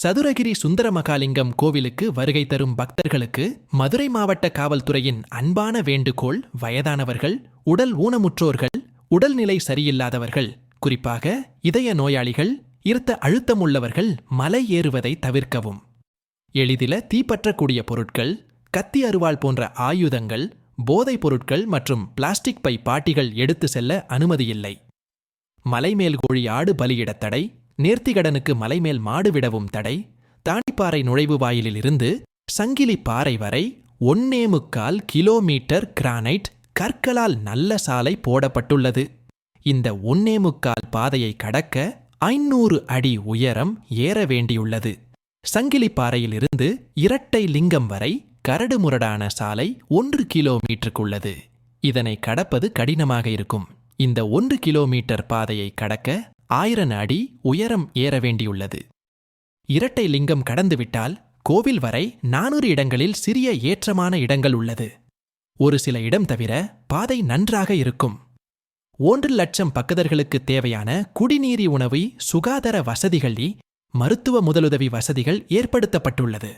சதுரகிரி சுந்தரமகாலிங்கம் கோவிலுக்கு வருகை தரும் பக்தர்களுக்கு மதுரை மாவட்ட காவல்துறையின் அன்பான வேண்டுகோள்: வயதானவர்கள், உடல் ஊனமுற்றோர்கள், உடல்நிலை சரியில்லாதவர்கள், குறிப்பாக இதய நோயாளிகள், இரத்த அழுத்தமுள்ளவர்கள் மலை ஏறுவதை தவிர்க்கவும். எளிதில தீப்பற்றக்கூடிய பொருட்கள், கத்தி அருவாள் போன்ற ஆயுதங்கள், போதைப் பொருட்கள் மற்றும் பிளாஸ்டிக் பை பாட்டிகள் எடுத்து செல்ல அனுமதியில்லை. மலைமேல் கோழி ஆடு பலியிடத் தடை, நேர்த்திகடனுக்கு மலைமேல் மாடு விடவும் தடை. தாணிப்பாறை நுழைவு வாயிலிலிருந்து சங்கிலி பாறை வரை 1.25 கிலோமீட்டர் கிரானைட் கற்களால் நல்ல சாலை போடப்பட்டுள்ளது. இந்த 1.25 பாதையை கடக்க 500 அடி உயரம் ஏற வேண்டியுள்ளது. சங்கிலி பாறையிலிருந்து இரட்டை லிங்கம் வரை கரடுமுரடான சாலை 1 கிலோமீட்டருக்குள்ளது. இதனை கடப்பது கடினமாக இருக்கும். இந்த 1 கிலோமீட்டர் பாதையை கடக்க 1000 அடி உயரம் ஏற வேண்டியுள்ளது. இரட்டை லிங்கம் கடந்துவிட்டால் கோவில் வரை 400 இடங்களில் சிறிய ஏற்றமான இடங்கள் உள்ளது. ஒரு சில இடம் தவிர பாதை நன்றாக இருக்கும். 1 லட்சம் பக்தர்களுக்கு தேவையான குடிநீர், உணவு, சுகாதார வசதிகள், மருத்துவ முதலுதவி வசதிகள் ஏற்படுத்தப்பட்டுள்ளது.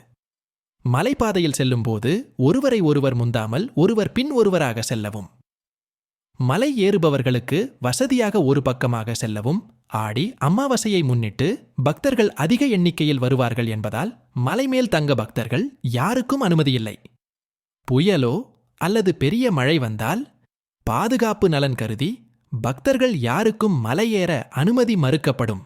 மலைப்பாதையில் செல்லும்போது ஒருவரை ஒருவர் முந்தாமல் ஒருவர் பின் ஒருவராக செல்லவும். மலை ஏறுபவர்களுக்கு வசதியாக ஒரு பக்கமாக செல்லவும். ஆடி அமாவாசையை முன்னிட்டு பக்தர்கள் அதிக எண்ணிக்கையில் வருவார்கள் என்பதால் மலைமேல் தங்க பக்தர்கள் யாருக்கும் அனுமதியில்லை. புயலோ அல்லது பெரிய மழை வந்தால் பாதுகாப்பு நலன் கருதி பக்தர்கள் யாருக்கும் மலையேற அனுமதி மறுக்கப்படும்.